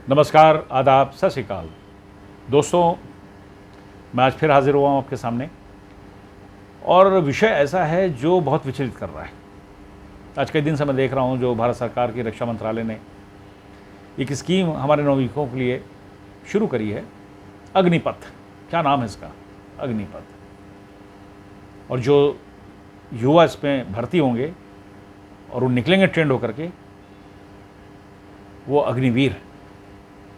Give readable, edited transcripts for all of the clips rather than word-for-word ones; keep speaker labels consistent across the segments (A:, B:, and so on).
A: नमस्कार, आदाब, सत श्री अकाल। दोस्तों, मैं आज फिर हाजिर हुआ हूँ आपके सामने और विषय ऐसा है जो बहुत विचलित कर रहा है। आज कई दिन से मैं देख रहा हूँ जो भारत सरकार की रक्षा मंत्रालय ने एक स्कीम हमारे नौजवानों के लिए शुरू करी है, अग्निपथ। क्या नाम है इसका? अग्निपथ। और जो युवा इसमें भर्ती होंगे और वो निकलेंगे ट्रेंड होकर के, वो अग्निवीर।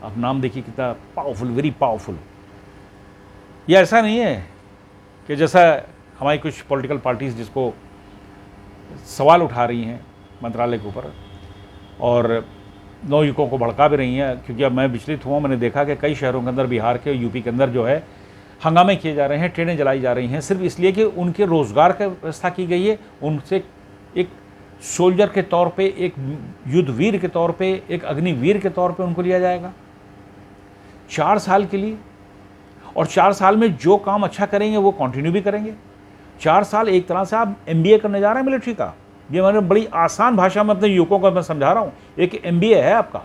A: आप नाम देखिए कितना पावरफुल, वेरी पावरफुल। ये ऐसा नहीं है कि जैसा हमारी कुछ पॉलिटिकल पार्टीज जिसको सवाल उठा रही हैं मंत्रालय के ऊपर और नौयुवकों को भड़का भी रही हैं, क्योंकि अब मैं विचलित हुआ। मैंने देखा कि कई शहरों के अंदर, बिहार के, यूपी के अंदर जो है हंगामे किए जा रहे हैं, ट्रेनें जलाई जा रही हैं, सिर्फ इसलिए कि उनके रोज़गार की व्यवस्था की गई है। उनसे एक सोल्जर के तौर पे, एक युद्धवीर के तौर पे, एक अग्निवीर के तौर पे उनको लिया जाएगा 4 साल के लिए। और 4 साल में जो काम अच्छा करेंगे वो कंटिन्यू भी करेंगे। 4 साल एक तरह से आप MBA करने जा रहे हैं मिलिट्री का। ये मैंने बड़ी आसान भाषा में अपने युवकों को मैं समझा रहा हूँ। एक MBA है आपका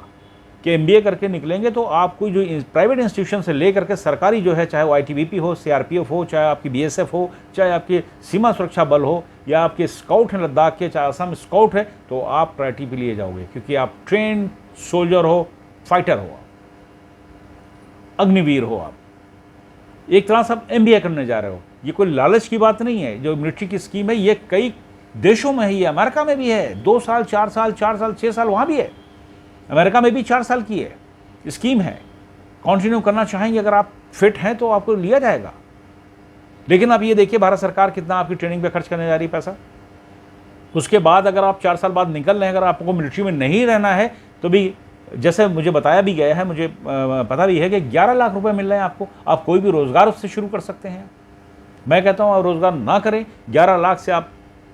A: कि MBA करके निकलेंगे तो आपको जो प्राइवेट इंस्टीट्यूशन से लेकर के सरकारी जो है, चाहे वो ITBP हो, CRPF हो, चाहे आपकी BSF हो, चाहे आपकी सीमा सुरक्षा बल हो, या आपके स्काउट हैं लद्दाख के, चाहे असम स्काउट है, तो आप प्रायोरिटी पे लिए जाओगे, क्योंकि आप ट्रेन सोल्जर हो, फाइटर हो, अग्निवीर हो। आप एक तरह से आप MBA करने जा रहे हो। ये कोई लालच की बात नहीं है। जो मिलिट्री की स्कीम है ये कई देशों में है, ये अमेरिका में भी है। 2 साल, 4 साल, 4 साल, 6 साल वहाँ भी है। अमेरिका में भी 4 साल की है स्कीम है। कंटिन्यू करना चाहेंगे, अगर आप फिट हैं तो आपको लिया जाएगा। लेकिन आप ये देखिए भारत सरकार कितना आपकी ट्रेनिंग पे खर्च करने जा रही है पैसा। उसके बाद अगर आप 4 साल बाद निकल रहे हैं, अगर आपको मिलिट्री में नहीं रहना है तो भी, जैसे मुझे बताया भी गया है, मुझे पता भी है कि 11 लाख रुपए मिल रहे हैं आपको। आप कोई भी रोज़गार उससे शुरू कर सकते हैं। मैं कहता हूँ आप रोज़गार ना करें। 11 लाख से आप,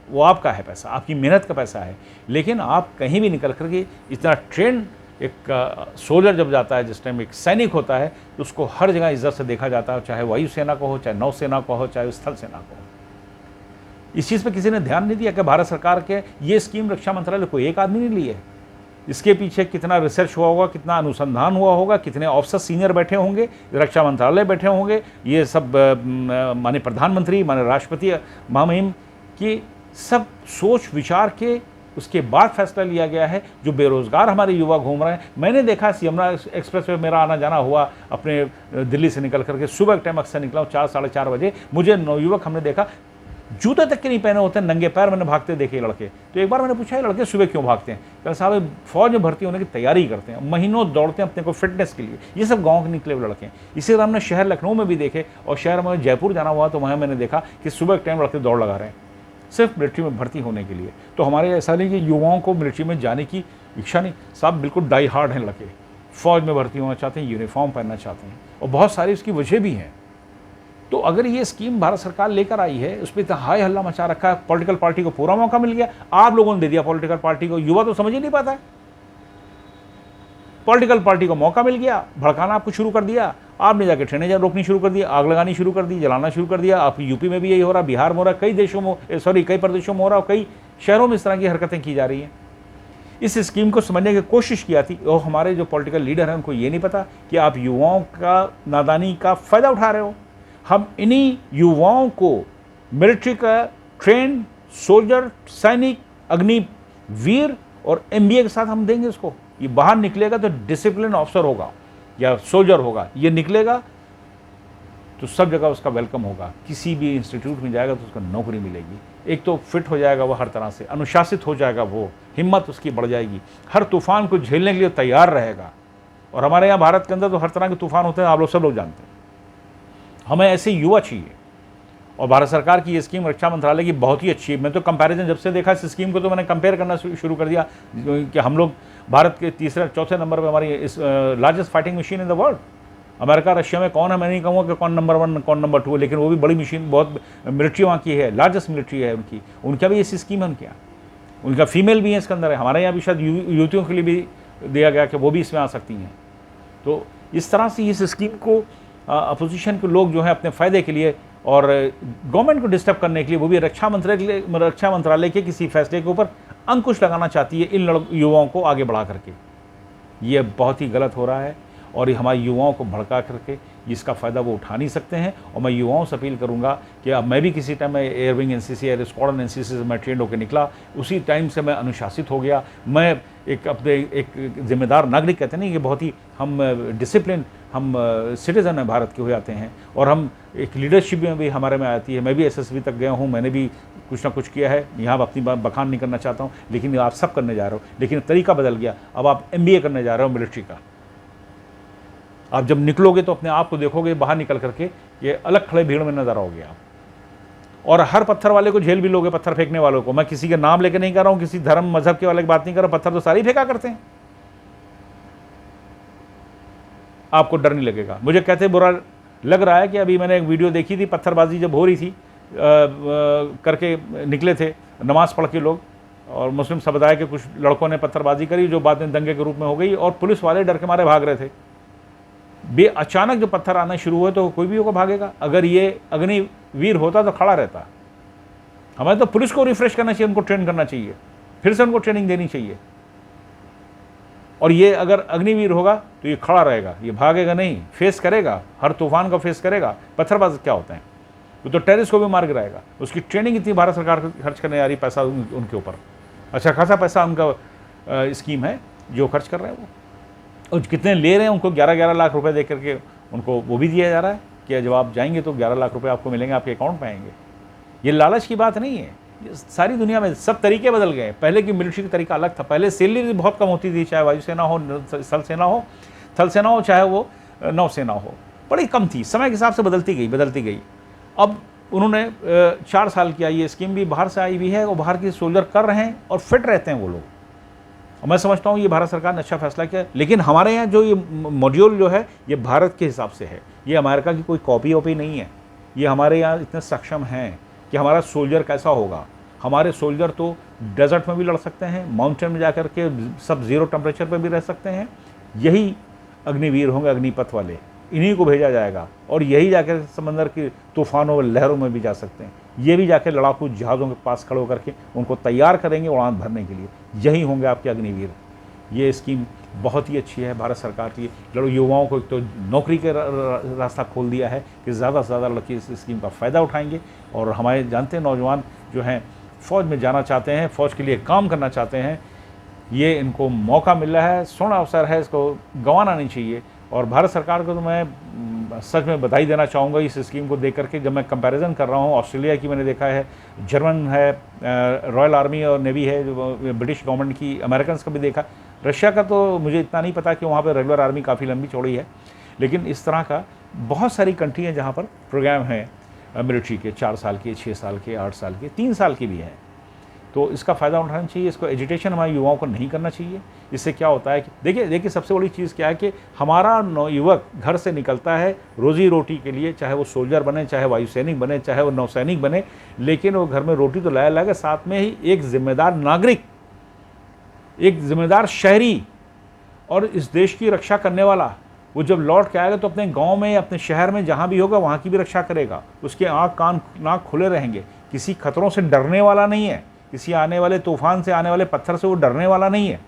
A: वो आपका है पैसा, आपकी मेहनत का पैसा है। लेकिन आप कहीं भी निकल करके इतना ट्रेंड, एक सोल्जर जब जाता है, जिस टाइम एक सैनिक होता है, तो उसको हर जगह इज्जत से देखा जाता है, चाहे वायुसेना को हो, चाहे नौसेना को हो, चाहे स्थल सेना को हो। इस चीज़ पे किसी ने ध्यान नहीं दिया कि भारत सरकार के ये स्कीम रक्षा मंत्रालय को एक आदमी ने ली है। इसके पीछे कितना रिसर्च हुआ होगा, कितना अनुसंधान हुआ होगा, कितने ऑफिसर सीनियर बैठे होंगे, रक्षा मंत्रालय बैठे होंगे, ये सब माननीय प्रधानमंत्री, माननीय राष्ट्रपति महामहिम की सब सोच विचार के उसके बाद फैसला लिया गया है। जो बेरोजगार हमारे युवा घूम रहे हैं, मैंने देखा यमुना एक्सप्रेस वे मेरा आना जाना हुआ, अपने दिल्ली से निकल करके सुबह के टाइम अक्सर निकला हूँ 4 साढ़े 4 बजे। मुझे नवयुवक हमने देखा जूते तक के नहीं पहने होते, नंगे पैर मैंने भागते देखे लड़के। तो एक बार मैंने पूछा, ये लड़के सुबह क्यों भागते हैं? कल साहब फौज में भर्ती होने की तैयारी करते हैं, महीनों दौड़ते हैं अपने को फिटनेस के लिए। ये सब गांव के निकले हुए लड़के हैं। इसी तरह हमने शहर लखनऊ में भी देखे, और शहर में जयपुर जाना हुआ तो वहाँ मैंने देखा कि सुबह के टाइम लड़के दौड़ लगा रहे हैं सिर्फ मिलिट्री में भर्ती होने के लिए। तो हमारे ऐसा नहीं कि युवाओं को मिलिट्री में जाने की इच्छा नहीं, साहब बिल्कुल डाई हार्ड हैं लड़के, फौज में भर्ती होना चाहते हैं, यूनिफॉर्म पहनना चाहते हैं, और बहुत सारी उसकी वजह भी हैं। तो अगर ये स्कीम भारत सरकार लेकर आई है, उस पर इतना हाई हल्ला मचा रखा है, पॉलिटिकल पार्टी को पूरा मौका मिल गया, आप लोगों ने दे दिया पॉलिटिकल पार्टी को। युवा तो समझ ही नहीं पाता है। पॉलिटिकल पार्टी को मौका मिल गया, भड़काना आपको शुरू कर दिया। आपने जाके ट्रेनें रोकनी शुरू कर दी, आग लगानी शुरू कर दी, जलाना शुरू कर दिया। आप यूपी में भी यही हो रहा, बिहार में हो रहा, कई देशों में, कई प्रदेशों में हो रहा, और कई शहरों में इस तरह की हरकतें की जा रही हैं। इस स्कीम को समझने की कोशिश किया थी, और हमारे जो पॉलिटिकल लीडर हैं उनको ये नहीं पता कि आप युवाओं का नादानी का फ़ायदा उठा रहे हो। हम इन्हीं युवाओं को मिलिट्री का ट्रेन सोल्जर, सैनिक, अग्निवीर और MBA के साथ हम देंगे इसको। ये बाहर निकलेगा तो डिसिप्लिन ऑफिसर होगा या सोल्जर होगा, ये निकलेगा तो सब जगह उसका वेलकम होगा। किसी भी इंस्टीट्यूट में जाएगा तो उसको नौकरी मिलेगी। एक तो फिट हो जाएगा वो, हर तरह से अनुशासित हो जाएगा वो, हिम्मत उसकी बढ़ जाएगी, हर तूफान को झेलने के लिए तैयार रहेगा। और हमारे यहाँ भारत के अंदर तो हर तरह के तूफान होते हैं, आप लोग सब लोग जानते हैं। हमें ऐसे युवा चाहिए, और भारत सरकार की ये स्कीम रक्षा मंत्रालय की बहुत ही अच्छी है। मैं तो कंपैरिजन जब से देखा इस स्कीम को, तो मैंने कंपेयर करना शुरू कर दिया कि हम लोग भारत के तीसरे चौथे नंबर पे हमारी इस largest fighting machine in the world. America Russia में कौन है, मैं नहीं कहूँगा कि कौन नंबर 1 कौन नंबर 2 है, लेकिन वो भी बड़ी मशीन, बहुत मिलिट्री वहाँ की है, लार्जेस्ट मिलिट्री है उनकी। उनका भी ऐसी स्कीम है उनके यहाँ, उनका फीमेल भी है इसके अंदर है। हमारे यहाँ भी शायद युवतियों के लिए भी दिया गया कि वो भी इसमें आ सकती हैं। तो इस तरह से इस स्कीम को अपोजिशन के लोग जो है अपने फ़ायदे के लिए और गवर्नमेंट को डिस्टर्ब करने के लिए, वो भी रक्षा मंत्रालय के किसी फैसले के ऊपर अंकुश लगाना चाहती है इन युवाओं को आगे बढ़ा करके। ये बहुत ही गलत हो रहा है और ये हमारे युवाओं को भड़का करके इसका फ़ायदा वो उठा नहीं सकते हैं। और मैं युवाओं से अपील करूंगा कि अब मैं भी किसी टाइम में air wing NCC air squadron NCC से मैं ट्रेंड होकर निकला, उसी टाइम से मैं अनुशासित हो गया। मैं एक अपने एक जिम्मेदार नागरिक कहते नहीं कि बहुत ही हम डिसिप्लिन हम सिटीज़न हैं भारत के हो जाते हैं और हम एक लीडरशिप में भी हमारे में आती है। मैं भी एसएसबी तक गया हूँ, मैंने भी कुछ ना कुछ किया है, यहाँ अपनी बात बखान नहीं करना चाहता हूँ, लेकिन आप सब करने जा रहे हो। लेकिन तरीका बदल गया, अब आप MBA करने जा रहे हो मिलिट्री का। आप जब निकलोगे तो अपने आप को देखोगे बाहर निकल करके ये अलग खड़े भीड़ में नजर आओगे आप, और हर पत्थर वाले को झेल भी लोगे, पत्थर फेंकने वालों को। मैं किसी के नाम लेके नहीं कर रहा हूं, किसी धर्म मजहब के वाले की बात नहीं कर रहा, पत्थर तो सारे फेंका करते हैं। आपको डर नहीं लगेगा। मुझे कहते बुरा लग रहा है कि अभी मैंने एक वीडियो देखी थी, पत्थरबाजी जब हो रही थी करके निकले थे नमाज पढ़ के लोग, और मुस्लिम समुदाय के कुछ लड़कों ने पत्थरबाजी करी जो बाद में दंगे के रूप में हो गई, और पुलिस वाले डर के मारे भाग रहे थे। अचानक जो पत्थर आना शुरू हुए तो कोई भी होगा भागेगा। अगर ये अग्निवीर होता तो खड़ा रहता। हमें तो पुलिस को रिफ्रेश करना चाहिए, उनको ट्रेन करना चाहिए, फिर से उनको ट्रेनिंग देनी चाहिए। और ये अगर अग्निवीर होगा तो ये खड़ा रहेगा, ये भागेगा नहीं, फेस करेगा, हर तूफान का फेस करेगा। पत्थरबाज क्या होते हैं, वो तो टेररिस्ट को भी मार गिराएगा। उसकी ट्रेनिंग इतनी भारत सरकार खर्च करने जा रही, पैसा उनके ऊपर अच्छा खासा पैसा उनका स्कीम है जो खर्च कर रहे हैं वो, और कितने ले रहे हैं उनको 11-11 लाख रुपए दे करके उनको वो भी दिया जा रहा है कि जब आप जाएंगे तो 11 लाख रुपए आपको मिलेंगे, आपके अकाउंट में आएंगे। ये लालच की बात नहीं है, ये सारी दुनिया में सब तरीके बदल गए। पहले की मिलिट्री का तरीका अलग था, पहले सैलरी बहुत कम होती थी, चाहे वायुसेना हो, स्थल सेना हो, चाहे वो नौसेना हो, बड़ी कम थी, समय के हिसाब से बदलती गई। अब उन्होंने 4 साल की ये स्कीम भी बाहर से आई हुई है, और बाहर के सोल्जर कर रहे हैं और फिट रहते हैं वो लोग। और मैं समझता हूँ ये भारत सरकार ने अच्छा फैसला किया। लेकिन हमारे यहाँ जो ये मॉड्यूल जो है ये भारत के हिसाब से है, ये अमेरिका की कोई कॉपी नहीं है। ये हमारे यहाँ इतने सक्षम हैं कि हमारा सोल्जर कैसा होगा। हमारे सोल्जर तो डेजर्ट में भी लड़ सकते हैं, माउंटेन में जाकर के सब 0 टेम्परेचर पर भी रह सकते हैं। यही अग्निवीर होंगे, अग्निपथ वाले, इन्हीं को भेजा जाएगा, और यही जाकर समंदर की तूफानों व लहरों में भी जा सकते हैं। ये भी जाकर लड़ाकू जहाज़ों के पास खड़े होकर के उनको तैयार करेंगे उड़ान भरने के लिए, यही होंगे आपके अग्निवीर। ये स्कीम बहुत ही अच्छी है भारत सरकार की। युवाओं को एक तो नौकरी का रास्ता खोल दिया है कि ज़्यादा से ज़्यादा लड़के इस स्कीम का फ़ायदा उठाएंगे। और हमारे जानते हैं नौजवान जो हैं फ़ौज में जाना चाहते हैं, फ़ौज के लिए काम करना चाहते हैं, ये इनको मौका मिल रहा है, स्वर्ण अवसर है, इसको गंवाना नहीं चाहिए। और भारत सरकार को तो मैं सच में बधाई देना चाहूँगा इस स्कीम को देख करके। जब मैं कंपैरिजन कर रहा हूँ, ऑस्ट्रेलिया की मैंने देखा है, जर्मन है, रॉयल आर्मी और नेवी है जो ब्रिटिश गवर्नमेंट की, अमेरिकन का भी देखा, रशिया का तो मुझे इतना नहीं पता कि वहाँ पर रेगुलर आर्मी काफ़ी लंबी चौड़ी है। लेकिन इस तरह का बहुत सारी कंट्री हैं जहाँ पर प्रोग्राम हैं मिलिट्री के, 4 साल के, 6 साल के, 8 साल के, 3 साल के भी हैं। तो इसका फ़ायदा उठाना चाहिए। इसको एजुटेशन हमारे युवाओं को नहीं करना चाहिए। इससे क्या होता है कि देखिए सबसे बड़ी चीज़ क्या है कि हमारा नौयुवक घर से निकलता है रोज़ी रोटी के लिए, चाहे वो सोल्जर बने, चाहे वायुसैनिक बने, चाहे वो नौसैनिक बने, लेकिन वो घर में रोटी तो लाएगा, साथ में ही एक जिम्मेदार नागरिक, एक जिम्मेदार शहरी और इस देश की रक्षा करने वाला। वो जब लौट के आएगा तो अपने गांव में, अपने शहर में जहाँ भी होगा वहाँ की भी रक्षा करेगा। उसके आँख कान नाक खुले रहेंगे, किसी खतरों से डरने वाला नहीं है, किसी आने वाले तूफान से, आने वाले पत्थर से वो डरने वाला नहीं है।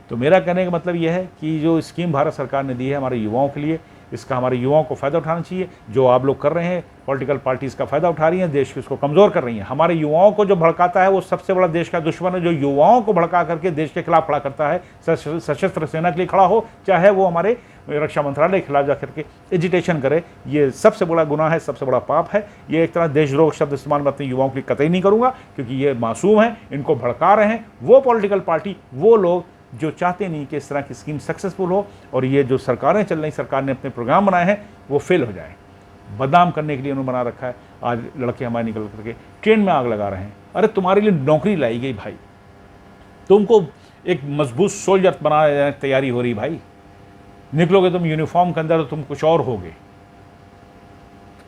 A: तो मेरा कहने का मतलब यह है कि जो स्कीम भारत सरकार ने दी है हमारे युवाओं के लिए, इसका हमारे युवाओं को फ़ायदा उठाना चाहिए। जो आप लोग कर रहे हैं, पॉलिटिकल पार्टीज़ का फ़ायदा उठा रही हैं, देश को इसको कमज़ोर कर रही हैं। हमारे युवाओं को जो भड़काता है वो सबसे बड़ा देश का दुश्मन है, जो युवाओं को भड़का करके देश के खिलाफ खड़ा करता है। सशस्त्र सेना के लिए खड़ा हो, चाहे वो हमारे रक्षा मंत्रालय के खिलाफ जाकर के एजिटेशन करे, ये सबसे बड़ा गुनाह है, सबसे बड़ा पाप है। ये एक तरह देशद्रोह शब्द इस्तेमाल मैं अपने युवाओं के लिए कतई नहीं करूँगा, क्योंकि ये मासूम है, इनको भड़का रहे हैं वो पॉलिटिकल पार्टी, वो लोग जो चाहते नहीं कि इस तरह की स्कीम सक्सेसफुल हो, और ये जो सरकारें चल रही, सरकार ने अपने प्रोग्राम बनाए हैं वो फेल हो जाए। बदनाम करने के लिए उन्होंने बना रखा है। आज लड़के हमारे निकल करके ट्रेन में आग लगा रहे हैं। अरे तुम्हारे लिए नौकरी लाई गई भाई, तुमको एक मजबूत सोल्जर बनाने की तैयारी हो रही भाई। निकलोगे तुम यूनिफॉर्म के अंदर तो तुम कुछ और होगे।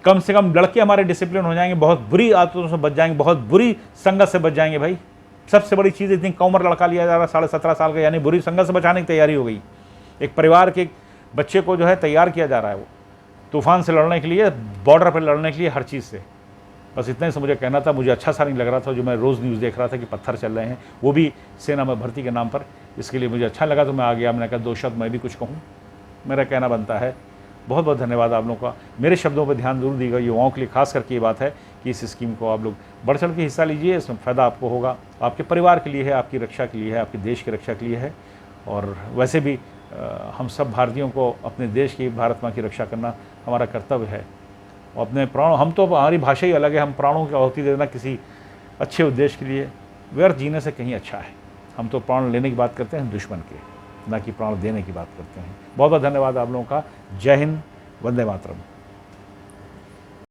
A: कम से कम लड़के हमारे डिसिप्लिन हो जाएंगे, बहुत बुरी आदतों से बच जाएंगे, बहुत बुरी संगत से बच जाएंगे भाई। सबसे बड़ी चीज़, इतनी कम उम्र लड़का लिया जा रहा है 17.5 साल का, यानी बुरी संगत से बचाने की तैयारी हो गई। एक परिवार के बच्चे को जो है तैयार किया जा रहा है वो तूफान से लड़ने के लिए, बॉर्डर पर लड़ने के लिए, हर चीज़ से। बस इतना ही से मुझे कहना था। मुझे अच्छा सा नहीं लग रहा था जो मैं रोज़ न्यूज़ देख रहा था कि पत्थर चल रहे हैं, वो भी सेना में भर्ती के नाम पर। इसके लिए मुझे अच्छा लगा तो मैं आ गया। मैंने कहा 2 शब्द मैं भी कुछ कहूँ, मेरा कहना बनता है। बहुत बहुत धन्यवाद आप लोगों का। मेरे शब्दों पर ध्यान जरूर दीजिएगा। युवाओं के लिए खास करके ये बात है कि इस स्कीम को आप लोग बढ़ चढ़ के हिस्सा लीजिए। इसमें फ़ायदा आपको होगा, आपके परिवार के लिए है, आपकी रक्षा के लिए है, आपके देश की रक्षा के लिए है। और वैसे भी हम सब भारतीयों को अपने देश की, भारत माँ की रक्षा करना हमारा कर्तव्य है। अपने प्राण, हम तो, हमारी भाषा ही अलग है, हम प्राणों की आहुति देना किसी अच्छे उद्देश्य के लिए व्यर्थ जीने से कहीं अच्छा है। हम तो प्राण लेने की बात करते हैं दुश्मन के, ना कि प्राण देने की बात करते हैं। बहुत बहुत धन्यवाद आप लोगों का। जय हिंद, वंदे मातरम।